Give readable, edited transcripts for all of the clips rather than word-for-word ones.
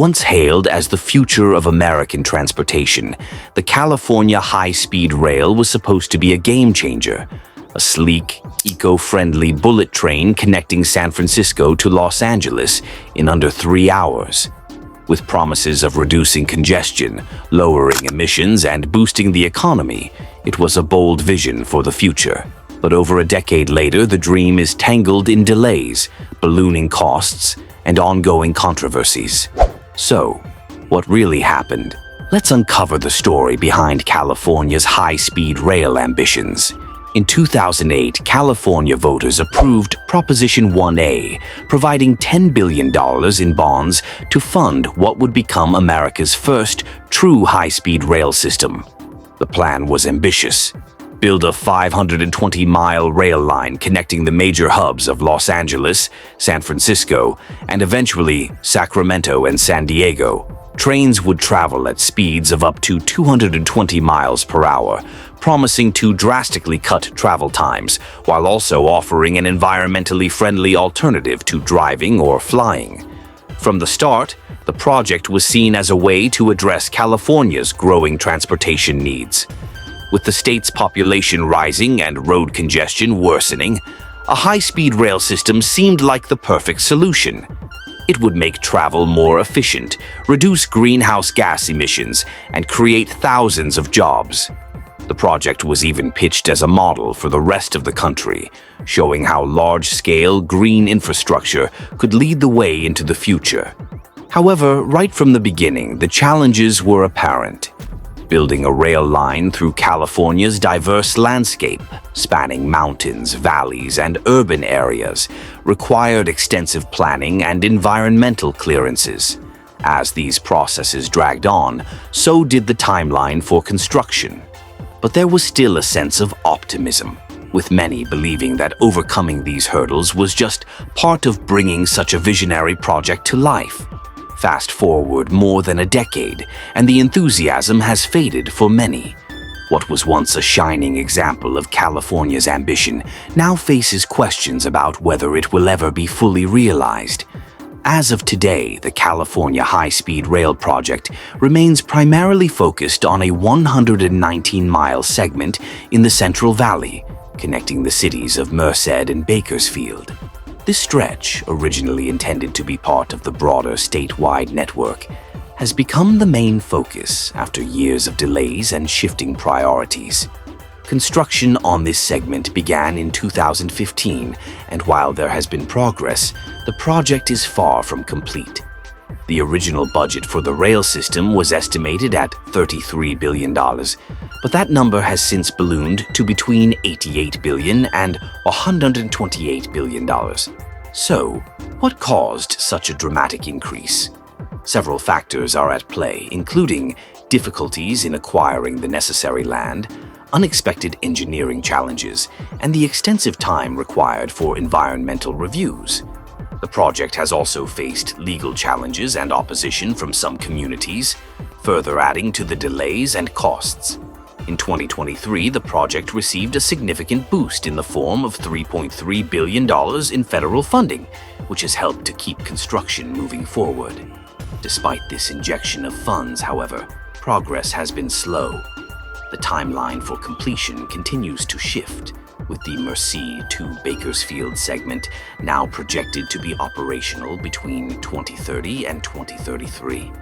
Once hailed as the future of American transportation, the California high-speed rail was supposed to be a game-changer. A sleek, eco-friendly bullet train connecting San Francisco to Los Angeles in under 3 hours. With promises of reducing congestion, lowering emissions, and boosting the economy, it was a bold vision for the future. But over a decade later, the dream is tangled in delays, ballooning costs, and ongoing controversies. So, what really happened? Let's uncover the story behind California's high-speed rail ambitions. In 2008, California voters approved Proposition 1A, providing $10 billion in bonds to fund what would become America's first true high-speed rail system. The plan was ambitious. Build a 520-mile rail line connecting the major hubs of Los Angeles, San Francisco, and eventually Sacramento and San Diego. Trains would travel at speeds of up to 220 miles per hour, promising to drastically cut travel times, while also offering an environmentally friendly alternative to driving or flying. From the start, the project was seen as a way to address California's growing transportation needs. With the state's population rising and road congestion worsening, a high-speed rail system seemed like the perfect solution. It would make travel more efficient, reduce greenhouse gas emissions, and create thousands of jobs. The project was even pitched as a model for the rest of the country, showing how large-scale green infrastructure could lead the way into the future. However, right from the beginning, the challenges were apparent. Building a rail line through California's diverse landscape, spanning mountains, valleys, and urban areas, required extensive planning and environmental clearances. As these processes dragged on, so did the timeline for construction. But there was still a sense of optimism, with many believing that overcoming these hurdles was just part of bringing such a visionary project to life. Fast forward more than a decade, and the enthusiasm has faded for many. What was once a shining example of California's ambition now faces questions about whether it will ever be fully realized. As of today, the California high-speed rail project remains primarily focused on a 119-mile segment in the Central Valley, connecting the cities of Merced and Bakersfield. This stretch, originally intended to be part of the broader statewide network, has become the main focus after years of delays and shifting priorities. Construction on this segment began in 2015, and while there has been progress, the project is far from complete. The original budget for the rail system was estimated at $33 billion, but that number has since ballooned to between $88 billion and $128 billion. So, what caused such a dramatic increase? Several factors are at play, including difficulties in acquiring the necessary land, unexpected engineering challenges, and the extensive time required for environmental reviews. The project has also faced legal challenges and opposition from some communities, further adding to the delays and costs. In 2023, the project received a significant boost in the form of $3.3 billion in federal funding, which has helped to keep construction moving forward. Despite this injection of funds, however, progress has been slow. The timeline for completion continues to shift, with the Merced to Bakersfield segment now projected to be operational between 2030 and 2033.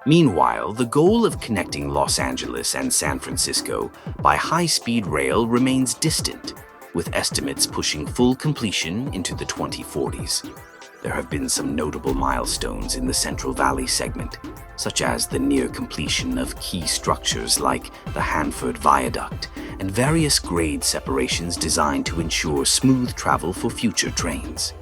Meanwhile, the goal of connecting Los Angeles and San Francisco by high-speed rail remains distant, with estimates pushing full completion into the 2040s. There have been some notable milestones in the Central Valley segment, such as the near completion of key structures like the Hanford Viaduct and various grade separations designed to ensure smooth travel for future trains.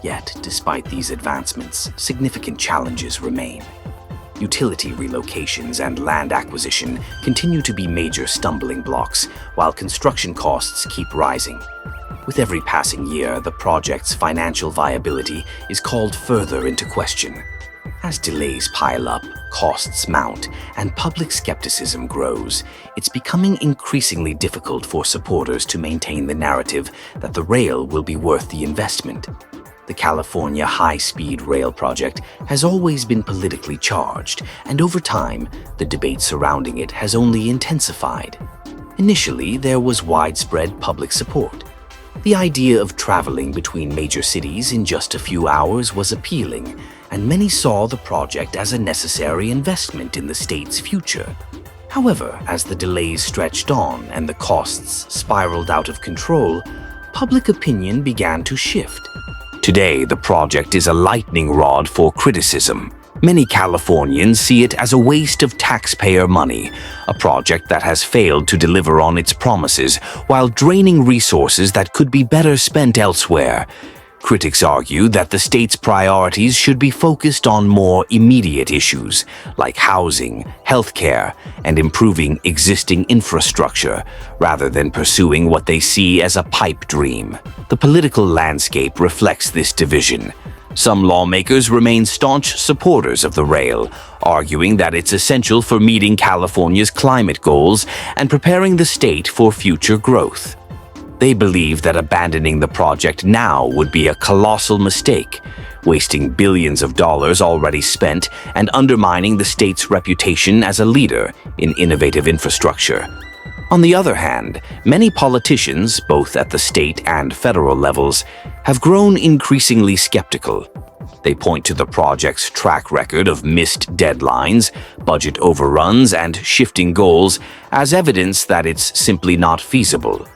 Yet, despite these advancements, significant challenges remain. Utility relocations and land acquisition continue to be major stumbling blocks, while construction costs keep rising. With every passing year, the project's financial viability is called further into question. As delays pile up, costs mount, and public skepticism grows, it's becoming increasingly difficult for supporters to maintain the narrative that the rail will be worth the investment. The California high-speed rail project has always been politically charged, and over time, the debate surrounding it has only intensified. Initially, there was widespread public support. The idea of traveling between major cities in just a few hours was appealing, and many saw the project as a necessary investment in the state's future. However, as the delays stretched on and the costs spiraled out of control, public opinion began to shift. Today, the project is a lightning rod for criticism. Many Californians see it as a waste of taxpayer money, a project that has failed to deliver on its promises while draining resources that could be better spent elsewhere. Critics argue that the state's priorities should be focused on more immediate issues like housing, healthcare, and improving existing infrastructure, rather than pursuing what they see as a pipe dream. The political landscape reflects this division. Some lawmakers remain staunch supporters of the rail, arguing that it's essential for meeting California's climate goals and preparing the state for future growth. They believe that abandoning the project now would be a colossal mistake, wasting billions of dollars already spent and undermining the state's reputation as a leader in innovative infrastructure. On the other hand, many politicians, both at the state and federal levels, have grown increasingly skeptical. They point to the project's track record of missed deadlines, budget overruns, and shifting goals as evidence that it's simply not feasible.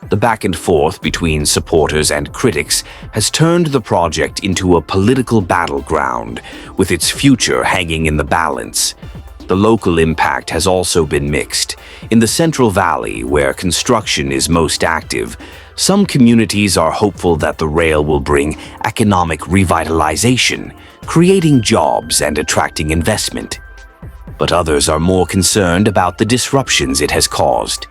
The back and forth between supporters and critics has turned the project into a political battleground, with its future hanging in the balance. The local impact has also been mixed. In the Central Valley, where construction is most active, some communities are hopeful that the rail will bring economic revitalization, creating jobs and attracting investment. But others are more concerned about the disruptions it has caused.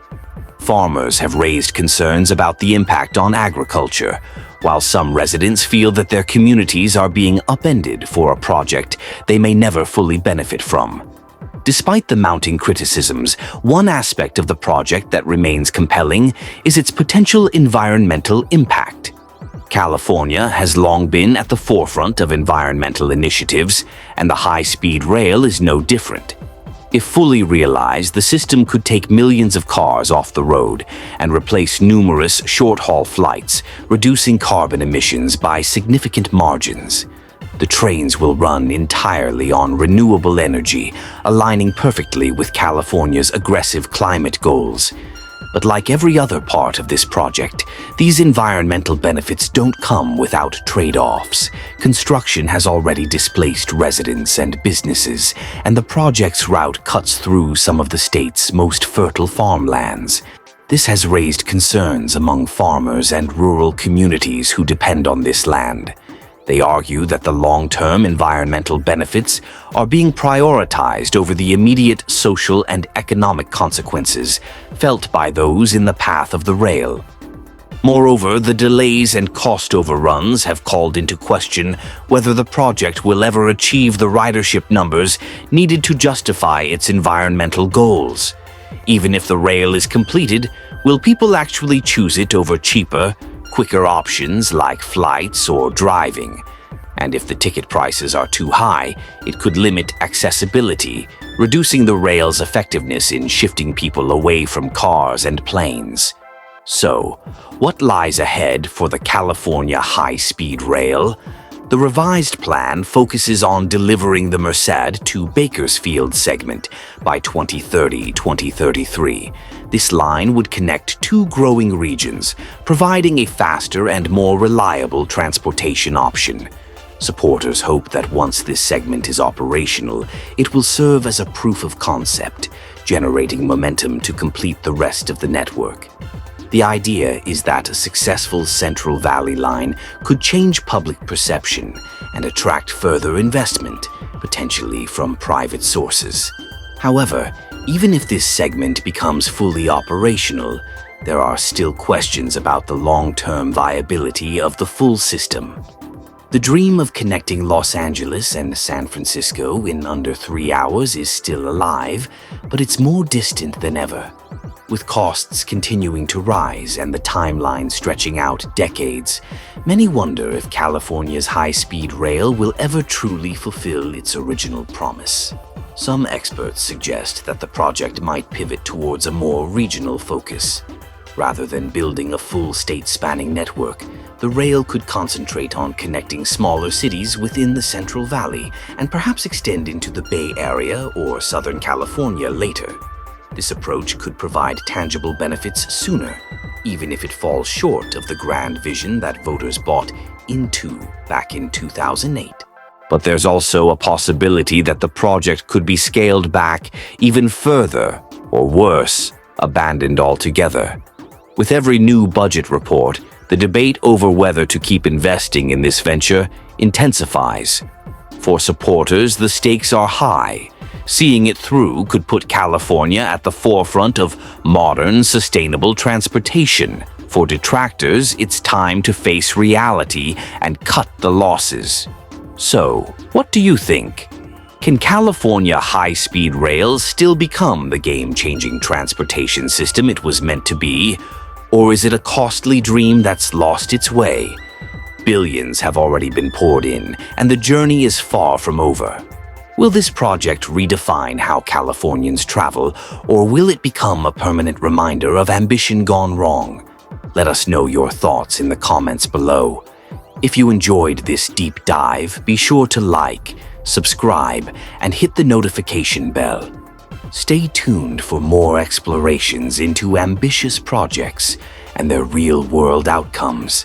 Farmers have raised concerns about the impact on agriculture, while some residents feel that their communities are being upended for a project they may never fully benefit from. Despite the mounting criticisms, one aspect of the project that remains compelling is its potential environmental impact. California has long been at the forefront of environmental initiatives, and the high-speed rail is no different. If fully realized, the system could take millions of cars off the road and replace numerous short-haul flights, reducing carbon emissions by significant margins. The trains will run entirely on renewable energy, aligning perfectly with California's aggressive climate goals. But like every other part of this project, these environmental benefits don't come without trade-offs. Construction has already displaced residents and businesses, and the project's route cuts through some of the state's most fertile farmlands. This has raised concerns among farmers and rural communities who depend on this land. They argue that the long-term environmental benefits are being prioritized over the immediate social and economic consequences felt by those in the path of the rail. Moreover, the delays and cost overruns have called into question whether the project will ever achieve the ridership numbers needed to justify its environmental goals. Even if the rail is completed, will people actually choose it over cheaper, quicker options like flights or driving? And if the ticket prices are too high, it could limit accessibility, reducing the rail's effectiveness in shifting people away from cars and planes. So, what lies ahead for the California high-speed rail? The revised plan focuses on delivering the Merced to Bakersfield segment by 2030-2033. This line would connect two growing regions, providing a faster and more reliable transportation option. Supporters hope that once this segment is operational, it will serve as a proof of concept, generating momentum to complete the rest of the network. The idea is that a successful Central Valley line could change public perception and attract further investment, potentially from private sources. However, even if this segment becomes fully operational, there are still questions about the long-term viability of the full system. The dream of connecting Los Angeles and San Francisco in under 3 hours is still alive, but it's more distant than ever. With costs continuing to rise and the timeline stretching out decades, many wonder if California's high-speed rail will ever truly fulfill its original promise. Some experts suggest that the project might pivot towards a more regional focus. Rather than building a full state-spanning network, the rail could concentrate on connecting smaller cities within the Central Valley and perhaps extend into the Bay Area or Southern California later. This approach could provide tangible benefits sooner, even if it falls short of the grand vision that voters bought into back in 2008. But there's also a possibility that the project could be scaled back even further, or worse, abandoned altogether. With every new budget report, the debate over whether to keep investing in this venture intensifies. For supporters, the stakes are high. Seeing it through could put California at the forefront of modern, sustainable transportation. For detractors, it's time to face reality and cut the losses. So, what do you think? Can California high-speed rail still become the game-changing transportation system it was meant to be? Or is it a costly dream that's lost its way? Billions have already been poured in, and the journey is far from over. Will this project redefine how Californians travel, or will it become a permanent reminder of ambition gone wrong? Let us know your thoughts in the comments below. If you enjoyed this deep dive, be sure to like, subscribe, and hit the notification bell. Stay tuned for more explorations into ambitious projects and their real-world outcomes.